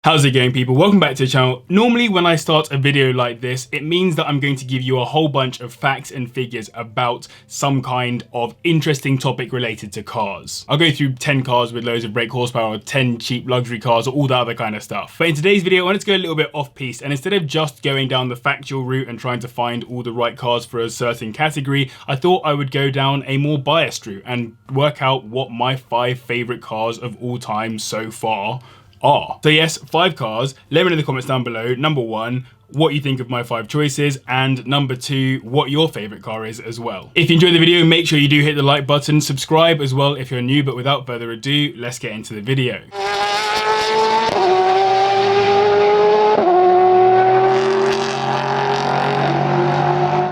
How's it going, people? Welcome back to the channel. Normally when I start a video like this, it means that I'm going to give you a whole bunch of facts and figures about some kind of interesting topic related to cars. I'll go through 10 cars with loads of brake horsepower, or 10 cheap luxury cars, or all that other kind of stuff. But in today's video, I wanted to go a little bit off piste, and instead of just going down the factual route and trying to find all the right cars for a certain category, I thought I would go down a more biased route and work out what my 5 favorite cars of all time so far are. So yes, 5 cars. Let me know in the comments down below. Number 1, what you think of my 5 choices, and number 2, what your favorite car is as well. If you enjoyed the video, make sure you do hit the like button, subscribe as well if you're new, but without further ado, let's get into the video.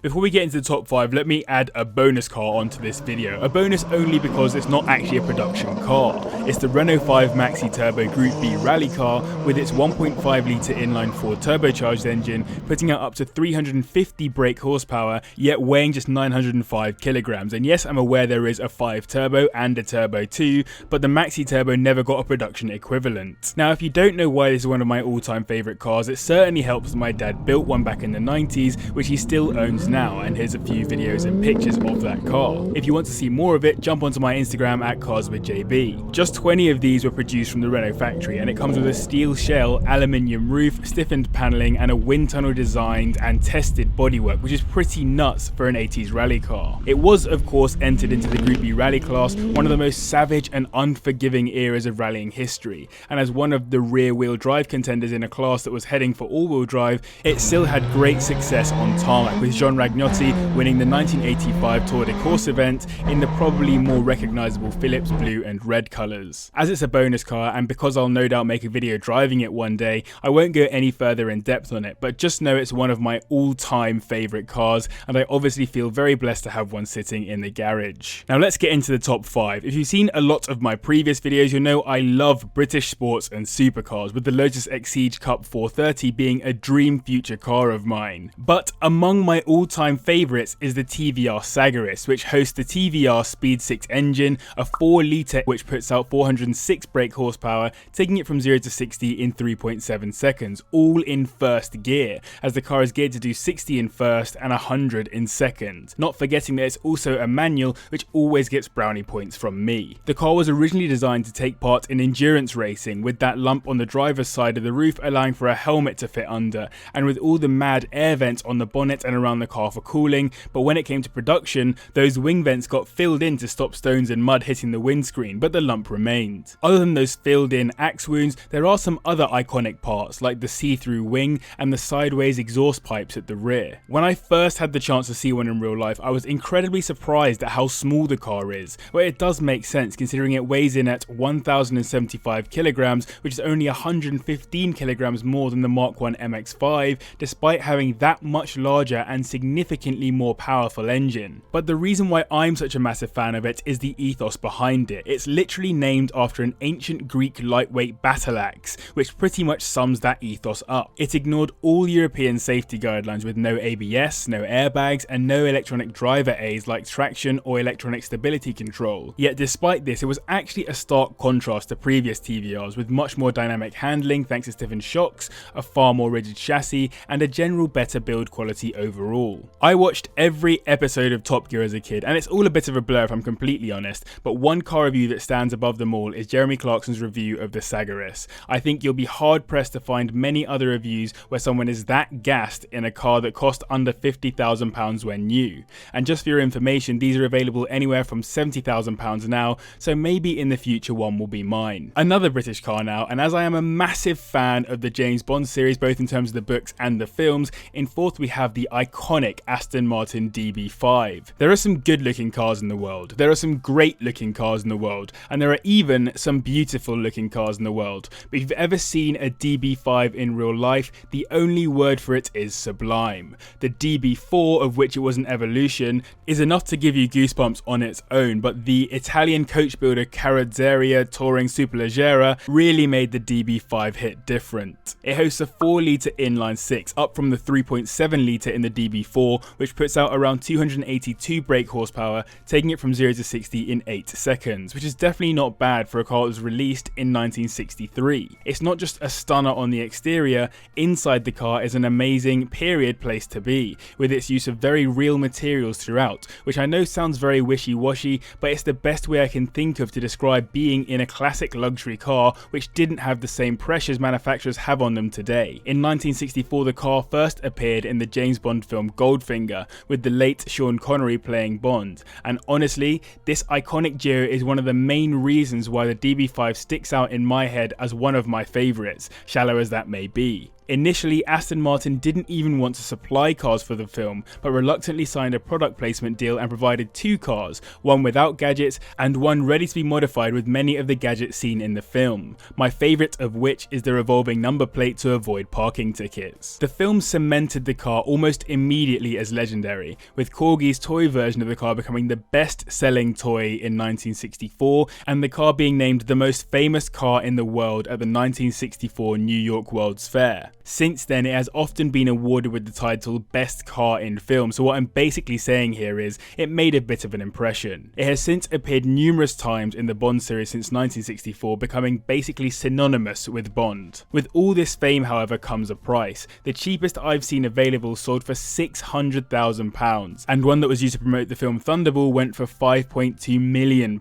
Before we get into the top 5, let me add a bonus car onto this video. A bonus only because it's not actually a production car. It's the Renault 5 Maxi Turbo Group B rally car with its 1.5 litre inline-4 turbocharged engine, putting out up to 350 brake horsepower, yet weighing just 905 kilograms. And yes, I'm aware there is a 5 turbo and a turbo 2, but the Maxi Turbo never got a production equivalent. Now, if you don't know why this is one of my all-time favourite cars, it certainly helps that my dad built one back in the 90s, which he still owns now, and here's a few videos and pictures of that car. If you want to see more of it, jump onto my Instagram at carswithjb. Just 20 of these were produced from the Renault factory, and it comes with a steel shell, aluminium roof, stiffened panelling, and a wind tunnel designed and tested bodywork, which is pretty nuts for an 80s rally car. It was, of course, entered into the Group B rally class, one of the most savage and unforgiving eras of rallying history, and as one of the rear-wheel drive contenders in a class that was heading for all-wheel drive, it still had great success on tarmac, with Jean Ragnotti winning the 1985 Tour de Corse event in the probably more recognisable Philips blue and red colours. As it's a bonus car, and because I'll no doubt make a video driving it one day, I won't go any further in depth on it, but just know it's one of my all-time favourite cars, and I obviously feel very blessed to have one sitting in the garage. Now let's get into the top 5. If you've seen a lot of my previous videos, you'll know I love British sports and supercars, with the Lotus Exige Cup 430 being a dream future car of mine. But among my all-time favourites is the TVR Sagaris, which hosts the TVR Speed 6 engine, a 4 litre which puts out 406 brake horsepower, taking it from 0 to 60 in 3.7 seconds, all in first gear, as the car is geared to do 60 in first and 100 in second. Not forgetting that it's also a manual, which always gets brownie points from me. The car was originally designed to take part in endurance racing, with that lump on the driver's side of the roof allowing for a helmet to fit under, and with all the mad air vents on the bonnet and around the car for cooling, but when it came to production, those wing vents got filled in to stop stones and mud hitting the windscreen, but the lump remained. Other than those filled in axe wounds, there are some other iconic parts like the see-through wing and the sideways exhaust pipes at the rear. When I first had the chance to see one in real life, I was incredibly surprised at how small the car is, but it does make sense considering it weighs in at 1075 kilograms, which is only 115 kilograms more than the Mark 1 MX-5, despite having that much larger and significantly more powerful engine. But the reason why I'm such a massive fan of it is the ethos behind it. It's literally named after an ancient Greek lightweight battle axe, which pretty much sums that ethos up. It ignored all European safety guidelines with no ABS, no airbags, and no electronic driver aids like traction or electronic stability control. Yet despite this, it was actually a stark contrast to previous TVRs, with much more dynamic handling thanks to stiffened shocks, a far more rigid chassis, and a general better build quality overall. I watched every episode of Top Gear as a kid, and it's all a bit of a blur if I'm completely honest, but one car review that stands above them all is Jeremy Clarkson's review of the Sagaris. I think you'll be hard pressed to find many other reviews where someone is that gassed in a car that cost under £50,000 when new. And just for your information, these are available anywhere from £70,000 now, so maybe in the future one will be mine. Another British car now, and as I am a massive fan of the James Bond series, both in terms of the books and the films, in fourth we have the iconic Aston Martin DB5. There are some good looking cars in the world, there are some great looking cars in the world, and there are even some beautiful looking cars in the world, but if you've ever seen a DB5 in real life, the only word for it is sublime. The DB4, of which it was an evolution, is enough to give you goosebumps on its own, but the Italian coach builder Carrozzeria Touring Superleggera really made the DB5 hit different. It hosts a 4 litre inline 6, up from the 3.7 litre in the DB4, which puts out around 282 brake horsepower, taking it from 0 to 60 in 8 seconds, which is definitely not bad for a car that was released in 1963. It's not just a stunner on the exterior, inside the car is an amazing period place to be, with its use of very real materials throughout, which I know sounds very wishy-washy, but it's the best way I can think of to describe being in a classic luxury car which didn't have the same pressures manufacturers have on them today. In 1964, the car first appeared in the James Bond film Goldfinger, with the late Sean Connery playing Bond, and honestly, this iconic Geo is one of the main reasons why the DB5 sticks out in my head as one of my favourites, shallow as that may be. Initially, Aston Martin didn't even want to supply cars for the film, but reluctantly signed a product placement deal and provided 2 cars, one without gadgets and one ready to be modified with many of the gadgets seen in the film, my favourite of which is the revolving number plate to avoid parking tickets. The film cemented the car almost immediately as legendary, with Corgi's toy version of the car becoming the best-selling toy in 1964, and the car being named the most famous car in the world at the 1964 New York World's Fair. Since then, it has often been awarded with the title Best Car in Film, so what I'm basically saying here is it made a bit of an impression. It has since appeared numerous times in the Bond series since 1964, becoming basically synonymous with Bond. With all this fame, however, comes a price. The cheapest I've seen available sold for £600,000, and one that was used to promote the film Thunderball went for £5.2 million.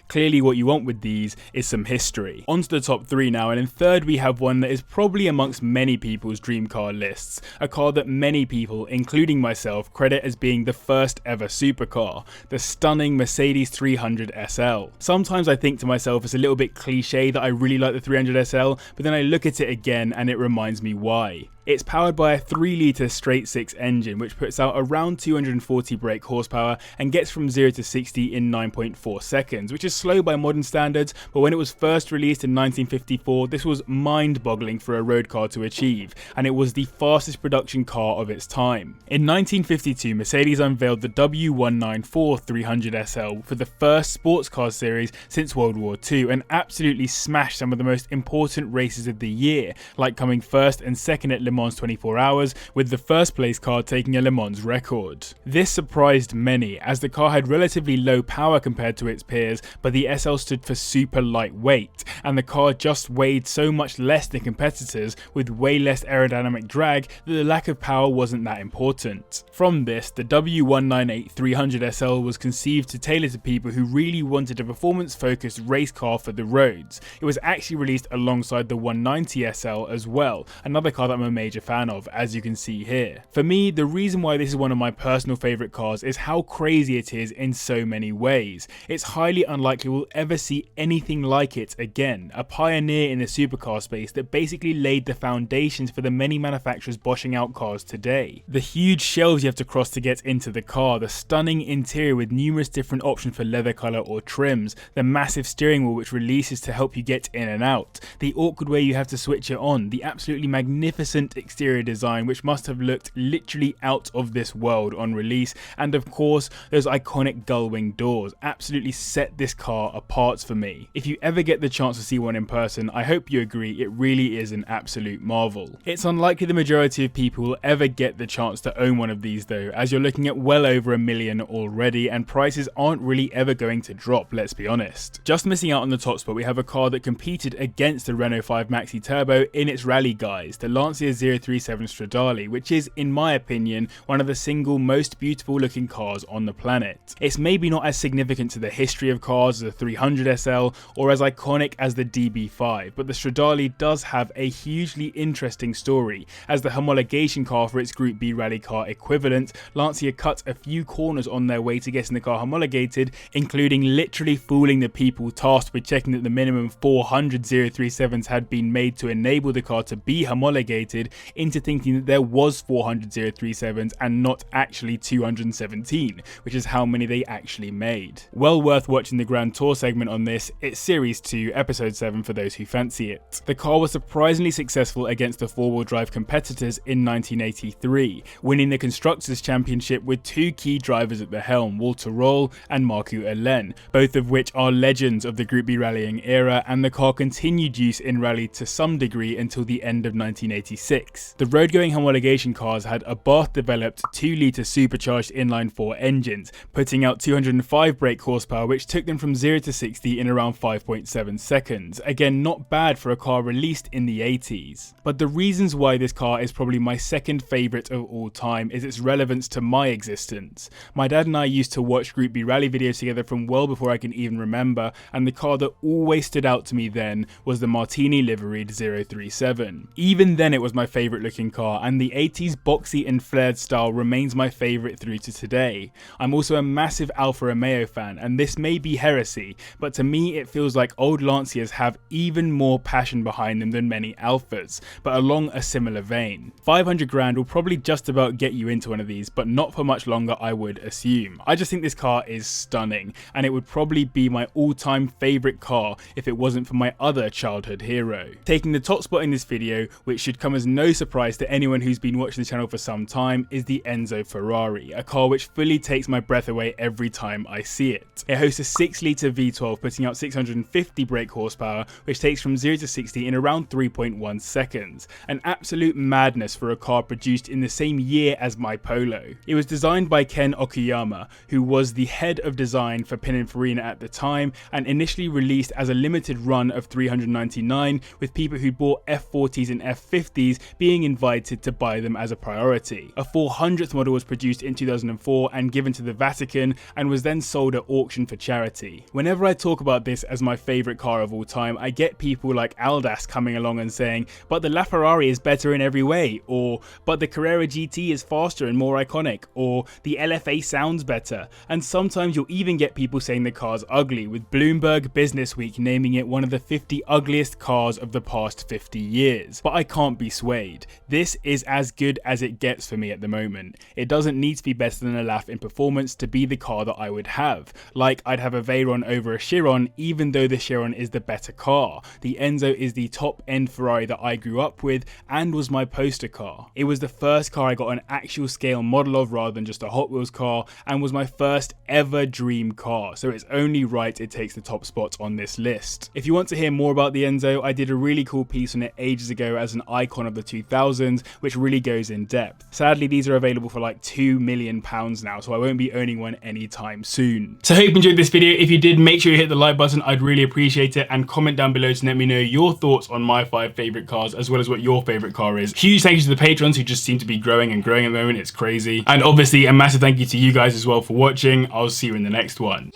Clearly what you want with these is some history. On to the top 3 now, and in third we have one that is probably amongst many people's dream car lists, a car that many people, including myself, credit as being the first ever supercar, the stunning Mercedes 300 SL. Sometimes I think to myself it's a little bit cliche that I really like the 300 SL, but then I look at it again and it reminds me why. It's powered by a 3-litre straight-six engine which puts out around 240 brake horsepower and gets from 0 to 60 in 9.4 seconds, which is slow by modern standards, but when it was first released in 1954 this was mind-boggling for a road car to achieve, and it was the fastest production car of its time. In 1952 Mercedes unveiled the W194 300 SL for the first sports car series since World War II and absolutely smashed some of the most important races of the year, like coming first and second at Le Mans 24 hours, with the first place car taking a Le Mans record. This surprised many, as the car had relatively low power compared to its peers, but the SL stood for super lightweight, and the car just weighed so much less than competitors with way less aerodynamic drag that the lack of power wasn't that important. From this, the W198 300 SL was conceived to tailor to people who really wanted a performance-focused race car for the roads. It was actually released alongside the 190 SL as well, another car that I'm a major fan of, as you can see here. For me, the reason why this is one of my personal favourite cars is how crazy it is in so many ways. It's highly unlikely we'll ever see anything like it again, a pioneer in the supercar space that basically laid the foundations for the many manufacturers boshing out cars today. The huge shelves you have to cross to get into the car, the stunning interior with numerous different options for leather colour or trims, the massive steering wheel which releases to help you get in and out, the awkward way you have to switch it on, the absolutely magnificent exterior design which must have looked literally out of this world on release, and of course those iconic gull wing doors absolutely set this car apart for me. If you ever get the chance to see one in person, I hope you agree it really is an absolute marvel. It's unlikely the majority of people will ever get the chance to own one of these though, as you're looking at well over $1 million already and prices aren't really ever going to drop, let's be honest. Just missing out on the top spot, we have a car that competed against the Renault 5 Maxi Turbo in its rally guise, the Lancia 037 Stradale, which is, in my opinion, one of the single most beautiful looking cars on the planet. It's maybe not as significant to the history of cars as the 300 SL or as iconic as the DB5, but the Stradale does have a hugely interesting story. As the homologation car for its Group B rally car equivalent, Lancia cut a few corners on their way to getting the car homologated, including literally fooling the people tasked with checking that the minimum 400 037s had been made to enable the car to be homologated into thinking that there was 400 037s and not actually 217, which is how many they actually made. Well worth watching the Grand Tour segment on this. It's Series 2, Episode 7 for those who fancy it. The car was surprisingly successful against the four-wheel drive competitors in 1983, winning the Constructors' Championship with two key drivers at the helm, Walter Röhrl and Marco Irlen, both of which are legends of the Group B rallying era, and the car continued use in rally to some degree until the end of 1986. 6. The road-going homologation cars had a Bath-developed 2-litre supercharged inline-4 engines, putting out 205 brake horsepower, which took them from 0 to 60 in around 5.7 seconds. Again, not bad for a car released in the 80s. But the reasons why this car is probably my second favourite of all time is its relevance to my existence. My dad and I used to watch Group B rally videos together from well before I can even remember, and the car that always stood out to me then was the Martini liveried 037. Even then it was my favourite looking car, and the 80s boxy and flared style remains my favourite through to today. I'm also a massive Alfa Romeo fan, and this may be heresy, but to me it feels like old Lancias have even more passion behind them than many Alfas, but along a similar vein. 500 grand will probably just about get you into one of these, but not for much longer I would assume. I just think this car is stunning, and it would probably be my all-time favourite car if it wasn't for my other childhood hero. Taking the top spot in this video, which should come as no surprise to anyone who's been watching the channel for some time, is the Enzo Ferrari, a car which fully takes my breath away every time I see it. It hosts a 6-litre V12 putting out 650 brake horsepower, which takes from 0 to 60 in around 3.1 seconds. An absolute madness for a car produced in the same year as my Polo. It was designed by Ken Okuyama, who was the head of design for Pininfarina at the time, and initially released as a limited run of 399, with people who bought F40s and F50s being invited to buy them as a priority. A 400th model was produced in 2004 and given to the Vatican, and was then sold at auction for charity. Whenever I talk about this as my favourite car of all time, I get people like Aldas coming along and saying, but the LaFerrari is better in every way, or but the Carrera GT is faster and more iconic, or the LFA sounds better, and sometimes you'll even get people saying the car's ugly, with Bloomberg Businessweek naming it one of the 50 ugliest cars of the past 50 years. But I can't be swayed. This is as good as it gets for me at the moment. It doesn't need to be better than a LAF in performance to be the car that I would have. Like, I'd have a Veyron over a Chiron, even though the Chiron is the better car. The Enzo is the top end Ferrari that I grew up with and was my poster car. It was the first car I got an actual scale model of rather than just a Hot Wheels car, and was my first ever dream car, so it's only right it takes the top spot on this list. If you want to hear more about the Enzo, I did a really cool piece on it ages ago as an icon of the 2000s, which really goes in depth. Sadly, these are available for like £2 million now, so I won't be owning one anytime soon. So I hope you enjoyed this video. If you did, make sure you hit the like button, I'd really appreciate it, and comment down below to let me know your thoughts on my 5 favourite cars, as well as what your favourite car is. Huge thank you to the patrons who just seem to be growing and growing at the moment, it's crazy. And obviously a massive thank you to you guys as well for watching. I'll see you in the next one.